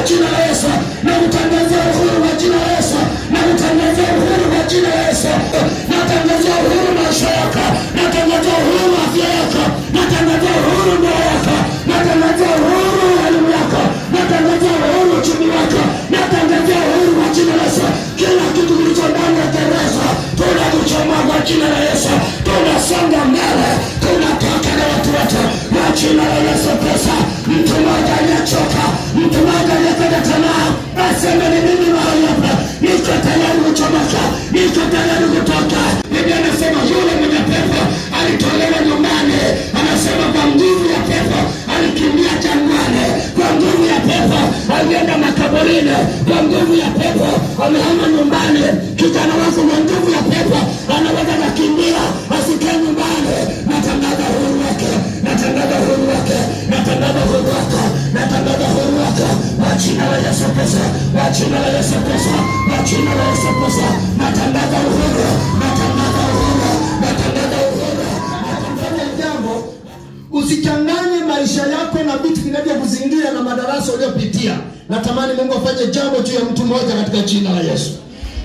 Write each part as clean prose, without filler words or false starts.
jina la Yesu. Na kutangazia uhuru kwa jina la Yesu. Na kutangazia uhuru kwa jina la Yesu. Natangazia uhuru maisha yako. Natangazia uhuru afya yako. Natangazia uhuru ndoa yako. Natangazia uhuru elimu yako. Natangazia uhuru uchumi wako. Natangazia uhuru kwa jina la Yesu. Kila kitu kilicho ndani ya gereza tunakuchomoa kwa jina la Yesu. Tunasonga mbele. Tunatoka na watu wote kwa jina la Yesu Kristo. Mtu mmoja aliyechoka, mtu mmoja aliyekata tamaa, aseme ni mimi mahali hapa, niko tayari kuchomoka, niko tayari kutoka. Biblia anasema yule mwenye pepo alitolewa nyumbani, anasema kwa nguvu ya pepo alikimbia jangwani, kwa nguvu ya pepo alienda makaburini, kwa nguvu ya pepo amehama nyumbani. Kijana wako kwa nguvu ya pepo anaweza kukimbia asikae nyumbani. Natangaza uhuru wake, natangaza uhuru wake, natangaza uhuru wake, natangaza uhuru wake kwa jina la Yesu Kristo, kwa jina la Yesu Kristo, kwa jina la Yesu Kristo. Natangaza uhuru, natangaza uhuru, natangaza uhuru, natangaza jambo. Usichanganye maisha yako na vitu vinavyokuzingira na madarasa uliyopitia. Natamani Mungu afanye jambo juu ya mtu mmoja katika jina la Yesu.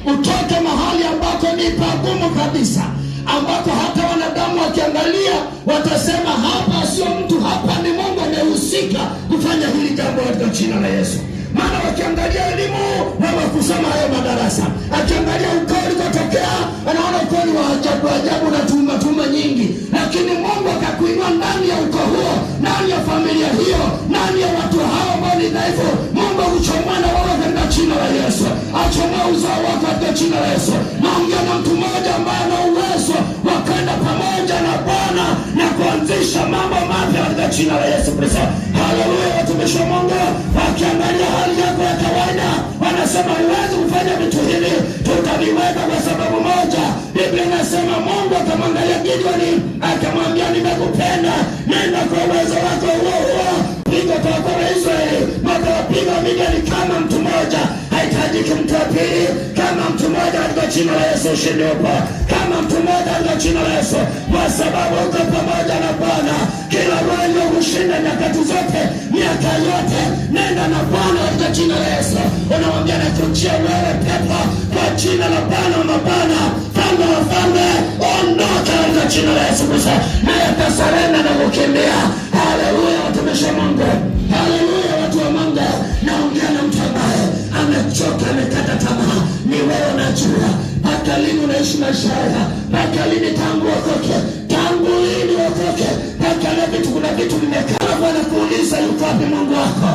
Utoke mahali ambako ni pagumu kabisa, ambako hata wanadamu wakiangalia watasema hapa sio mtu, hapa ni Mungu amehusika kufanya hili jambo katika jina la Yesu. Maana wakiangalia elimu na wakusoma hayo madarasa, akiangalia ukoo ulikotokea, anaona ukoo wa ajabu ajabu na tuma nyingi, lakini Mungu akakuinua ndani ya ukoo huo, ndani ya familia hiyo, ndani ya watu hao ambao ni dhaifu. Mungu huchomoa na wao katika jina la Yesu. Achomoa uzao wako katika jina la Yesu. Naongea na mtu mmoja ambaye ana uwezo wa kwenda pamoja na Bwana na kuanzisha mambo mapya katika jina la Yesu Kristo. Haleluya. Watumishi wa Mungu wakiangalia hali yako ya kawaida wanasema huwezi kufanya vitu hivi, tutaviweka kwa sababu moja. Biblia inasema Mungu akamwangalia Gideoni akamwambia nimekupenda, nenda kwa uwezo wako huo huo piga kwa Israeli. Wakawapiga Midiani kama mtu mmoja, haitajiki mtu wa pili, kama mtu mmoja katika jina la Yesu. Ushindi upo kama mtu mmoja katika jina la Yesu, kwa sababu uko pamoja na Bwana. Kila roho iliyokushinda nyakati zote, miaka yote, nenda na Bwana katika jina la Yesu. Unamwambia nakujia wewe pepo kwa jina la Bwana wa mabwana, Mfalme wa wafalme, ondoka katika jina la Yesu Kristo, naye atasarenda na kukimbia. Haleluya watumishi wa Mungu, haleluya watu wa Mungu. Naongea na mtu ambaye amechoka, amekata tamaa. Ni wewe unajua mpaka lini unaishi maisha haya, mpaka lini tangu wakoke, tangu lini wakoke, mpaka leo vitu, kuna vitu vimekaa. Bwana kuuliza yuko wapi Mungu wako?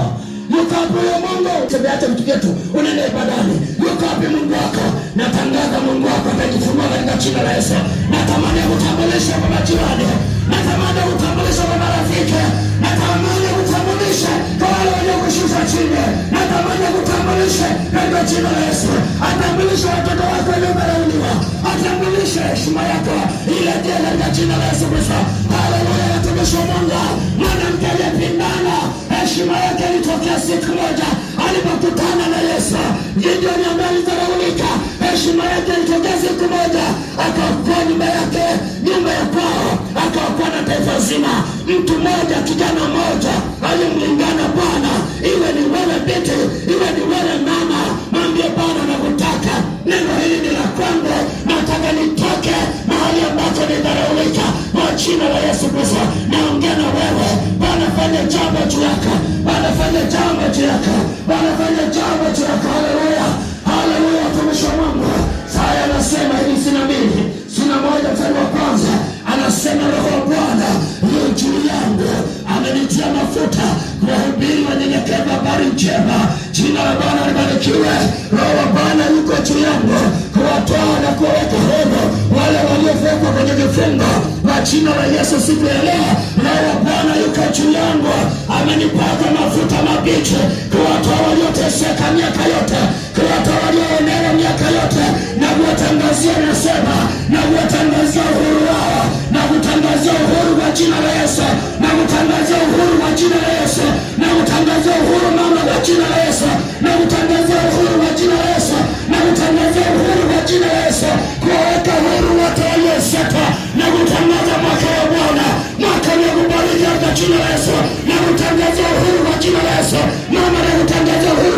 Yuko wapi huyo Mungu? Tembea hata vitu vyetu, unaenda ibadani, yuko wapi Mungu wako? Natangaza Mungu wako atajifunua katika jina la Yesu. Natamani kutambulisha kwa majirani, natamani kutambulisha kwa marafiki, natamani kutambulisha kwa wale waliokushusha chini, natamani kutambulisha katika jina la Yesu. Atambulisha watoto wako waliodharauliwa, atambulisha heshima yako ile jela katika jina la Yesu Kristo. Haleluya watumishi wa Mungu. Mwanamke aliyepindana heshima yake ilitokea siku moja alipokutana na Yesu. Gideoni ambaye alidharaulika, heshima yake ilitokea siku moja, akaokoa nyumba yake, nyumba ya kwao, akaokoa na taifa zima. Mtu mmoja, kijana mmoja alimlingana Bwana. Iwe ni wewe binti, iwe ni wewe mama, mwambie Bwana nakutaka, neno hili ni la kwangu, nataka nitoke mahali ambapo nidharaulika kwa jina la Yesu Kristo. Naongea na wewe, Bwana fanya jambo juu yako, Bwana fanya jambo juu yako, Bwana fanya jambo juu yako. Haleluya, haleluya watumishi wa Mungu. Saya anasema hivi, sina mbili, sina moja mstari wa kwanza, anasema Roho wa Bwana yu juu yangu, amenitia mafuta kuwahubiri wanyenyekevu habari njema. Jina la Bwana libarikiwe. Roho wa Bwana yuko juu yangu kuwatoa na kuwaweka huru wale waliofungwa kwenye vifungo kwa jina la Yesu. Siku ya leo Roho wa Bwana yuko juu yangu, amenipaka mafuta mabichi kuwatoa walioteseka miaka yote, kuwatoa walioonewa miaka yote, na kuwatangazia, nasema na kuwatangazia uhuru wao, na kutangazia uhuru kwa jina la Yesu, na kutangazia uhuru kwa jina la Yesu, na kutangazia uhuru mama kwa jina la Yesu, na kutangazia uhuru kwa jina la Yesu, na kutangazia uhuru kwa jina la Yesu, kuwaweka huru wote waliosetwa, na kutangaza mwaka wa Bwana, mwaka uliokubalika kwa jina la Yesu, na kutangazia uhuru kwa jina la Yesu mama, na kutangazia uhuru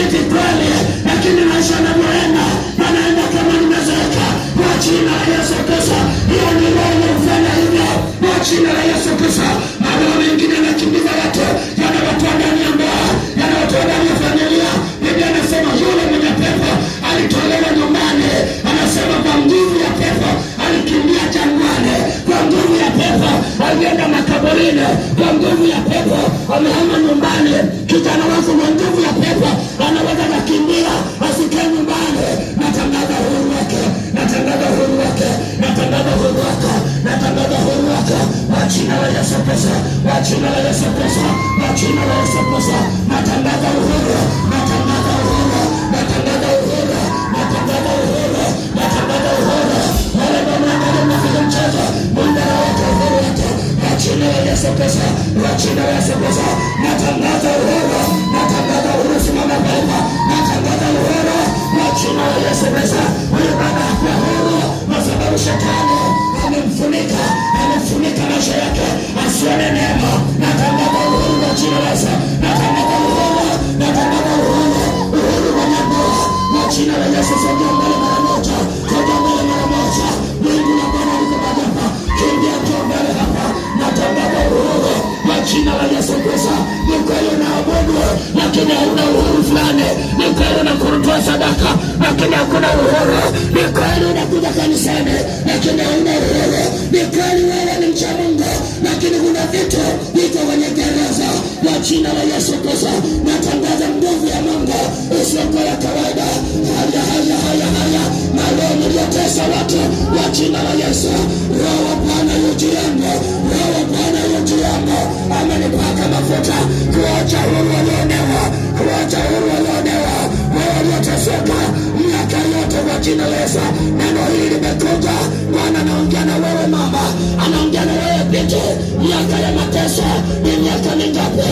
eti kweli, lakini maisha yanavyoenda yanaenda kama nimezeeka. Kwa jina la Yesu Kristo, hiyo ni roho ufanya hivyo kwa jina la Yesu Kristo. Maroho mengine yanakimbiza watu, yanawatoa ndani ya ndoa, yanawatoa ndani ya familia. Biblia inasema yule mwenye pepo alitolewa nyumbani, anasema kwa nguvu ya pepo alikimbia jangwani, kwa nguvu ya pepo alienda makaburini, kwa nguvu ya pepo amehama nyumbani. Kijana wako kwa nguvu ya pepo anaweza kukimbia asikae nyumbani. Natangaza uhuru wake, natangaza uhuru wake, natangaza uhuru wake, natangaza uhuru wake kwa jina la Yesu Kristo, kwa jina la Yesu Kristo, kwa jina la Yesu Kristo. Natangaza uhuru, natangaza uhuru, natangaza uhuru, natangaza uhuru, natangaza uhuru. Wale wanaangalia mnapiga mchezo, Mungu anaweka uhuru wake kwa jina la Yesu Kristo, kwa jina la Yesu Kristo. Natangaza uhuru, natangaza uhuru. Simama baba, natangaza uhuru kwa jina la Yesu Kristo. Huyu baba hakuwa huru kwa sababu shetani amemfunika, amefunika maisha yake asione neema. Natangaza uhuru kwa jina la Yesu, natangaza uhuru, natangaza uhuru, uhuru kwa ndoa kwa jina la Yesu. Sogea mbele mara moja, sogea mbele mara moja. Mungu na Bwana yuko hapa, kimbia tu mbele hapa. Natangaza uhuru kwa jina la Yesu Kristo. Ni kweli unaabudu lakini hauna uhuru fulani. Ni kweli unakutoa sadaka lakini hakuna uhuru. Ni kweli unakuja kanisani lakini hauna uhuru. Ni kweli wewe ni mcha Mungu lakini kuna vitu viko kwenye gereza. Kwa jina la Yesu Kristo natangaza nguvu ya Mungu isiyokuwa ya kawaida. Haya haya haya haya, maroho mliotesa watu kwa jina la Yesu. Roho wa Bwana yu juu yangu, Roho wa Bwana yu juu yangu, amenipaka mafuta kuacha huru walionewa, kuacha huru walionewa, wao walioteseka miaka yote kwa jina la Yesu. Neno hili limekuja, Bwana anaongea na wewe mama, anaongea na wewe binti. Miaka ya mateso ni miaka mingapi?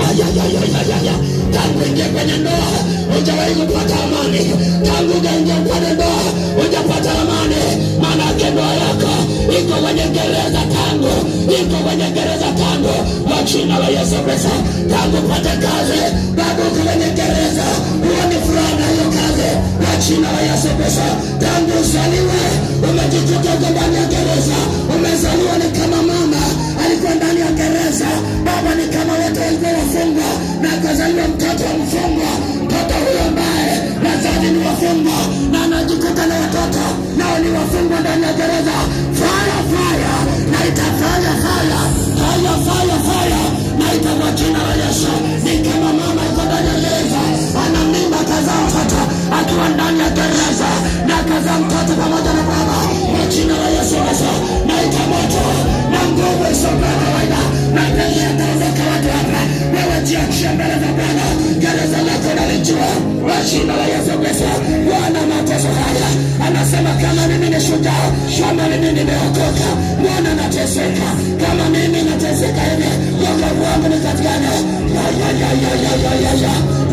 Ayayayayaya, tangu ingia kwenye ndoa hujawahi kupata amani. Tangu ingia kwenye ndoa hujapata amani. Maana yake ndoa yako iko kwenye gereza tangu, iko kwenye gereza tangu kwa jina la Yesu Kristo. Tangu pata kazi bado uko kwenye gereza, huoni furaha na hiyo kazi kwa jina la Yesu Kristo. Tangu uzaliwe umejikuta uko ndani ya gereza. Umezaliwa ni kama mama alikuwa ndani ya gereza, baba ni kama wote walikuwa wafungwa, na akazaliwa mtoto wa mfungwa. Mtoto huyo ambaye wazazi ni wafungwa na anajikuta na watoto nao ni wafungwa ndani ya gereza. Fire fire, na itafanya fire, fire fire fire, na itakuwa jina la Yesu. Ni kama mama yuko ndani ya gereza, ana mimba kazaa mtoto akiwa ndani ya gereza, na kazaa mtoto pamoja na baba. Kwa jina la Yesu Kristo na itamoto na nguvu isiyokuwa kawaida. Na pekee ataondoka watu hapa. Wewe jiachie mbele za Bwana, gereza lako nalijua kwa jina la Yesu Kristo. Bwana mateso haya anasema kama mimi ni shujaa, kama mimi nimeokoka, Bwana nateseka, kama mimi nateseka hivi, wokovu wangu ni katika nani?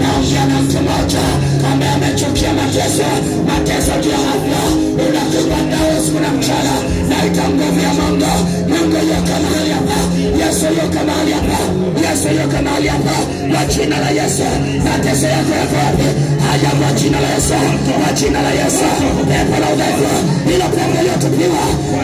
Naongea na mtu mmoja ambaye amechukia mateso, mateso juu ya afya. Unakuwa dawa usiku na mchana, naita nguvu ya Mungu. Mungu yuko mahali hapa, Yesu yuko mahali hapa, Yesu yuko mahali hapa kwa jina la Yesu. Mateso yako yako wapi? Haya kwa jina la Yesu, kwa jina la Yesu. Pepo la udhaifu, ila pepo iliyotupiwa,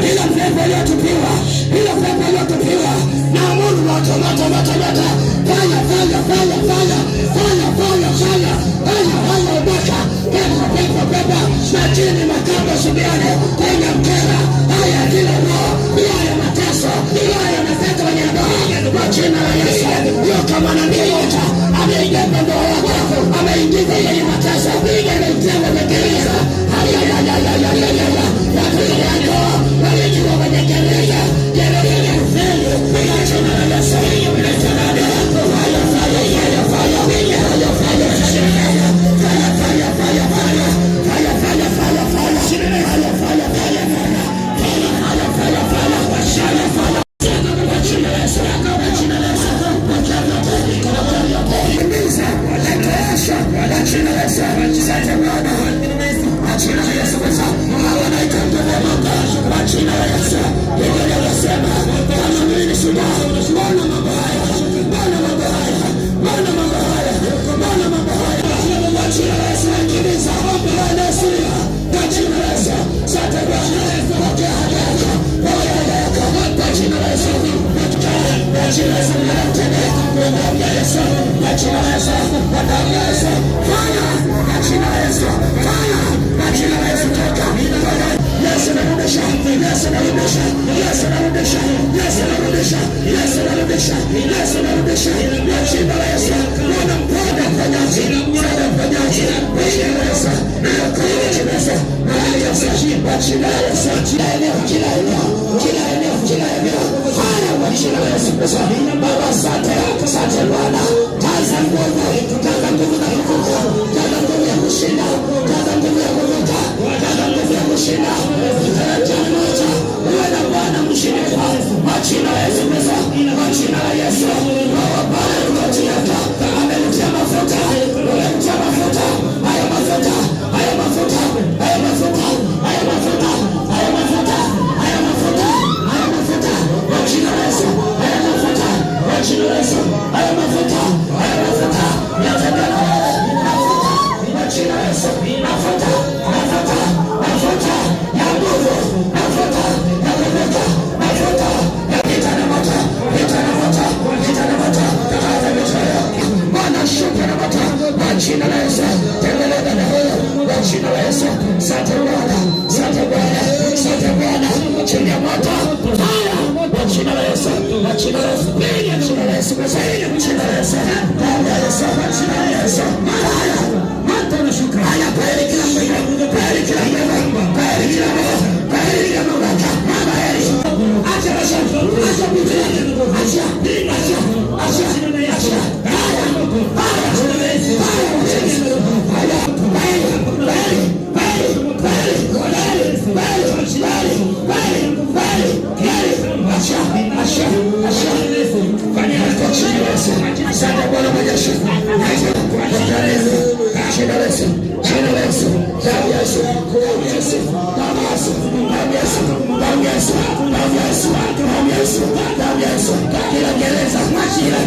ila pepo iliyotupiwa, ila pepo iliyotupiwa na Mungu. Moto moto moto moto, fanya fanya fanya fanya fanya fanya fanya fanya fanya ubaka pepo pepo pepo majini makamba subiane kwenye mkera. Haya kila roho ya mateso, ya mateso kwenye ndoa kwa jina la Yesu. Yo kama nabii yote ameingia ndoa yako, ameingiza kwenye mateso, ameingia kwenye gereza. Haya ya ya ya ya ya ya ya ya ndoa walikiwa kwenye gereza, gereza ya ufeli kwa jina la Yesu. Bwana mambo haya, Bwana mambo haya, Bwana mambo haya. damu ya Yesu, kwa jina la Yesu, kwa damu ya Yesu, fire, kwa jina la Yesu, fire, kwa jina la Yesu, toka. Yesu anarudisha, Yesu anarudisha, Yesu anarudisha, Yesu anarudisha, Yesu anarudisha, Yesu anarudisha, kwa jina la Yesu. Bwana mponya mponyaji, Bwana mponyaji, kwa jina la Yesu, kwa jina la Yesu, kwa jina la Yesu, kila eneo, kila eneo, kila eneo, kila eneo, haya kwa jina la Yesu Kristo. Baba, asante, asante Bwana, jaza nguvu, jaza nguvu na kuvuka, jaza nguvu ya kushinda, jaza nguvu ya kuvuka, jaza nguvu ya kushinda. Moja, uwe na Bwana mshindi kwa jina la Yesu Kristo, kwa jina la Yesu. Baba, Bwana unajiata, amenitia mafuta, amenitia mafuta, haya mafuta, haya mafuta, haya mafuta, haya mafuta, haya mafuta, haya mafuta, haya mafuta, kwa jina la Yesu, haya mafuta, kwa jina la Yesu, haya mafuta, haya mafuta, yatendana mafuta, kwa jina la Yesu, mafuta, mafuta, mafuta ya nguvu, mafuta ya kuvuka, mafuta ya vita na moto, vita na moto, vita na moto, takaza mitoyo, Bwana shuka na moto, kwa jina la Yesu, tendeleza na huyo, kwa jina la Yesu. Asante Bwana, asante Bwana, asante Bwana, chini ya moto, fire, kwa jina la Yesu, kwa jina la Yesu, kwa jina la Yesu, kwa jina la Yesu, kwa Yesu, kwa jina la Yesu, fire, moto unashuka, haya pale kila mmoja, pale kila mmoja, pale kila mmoja, pale kila mmoja, mama heri, acha acha, acha Biblia, acha, acha, acha, acha, haya, haya, asante Bwana mwenyezi, jina la Yesu, jina la Yesu, damu ya Yesu, damu ya Yesu, damu ya Yesu, damu ya Yesu, damu ya Yesu, damu ya Yesu, damu ya Yesu, damu ya Yesu, kila gereza, kila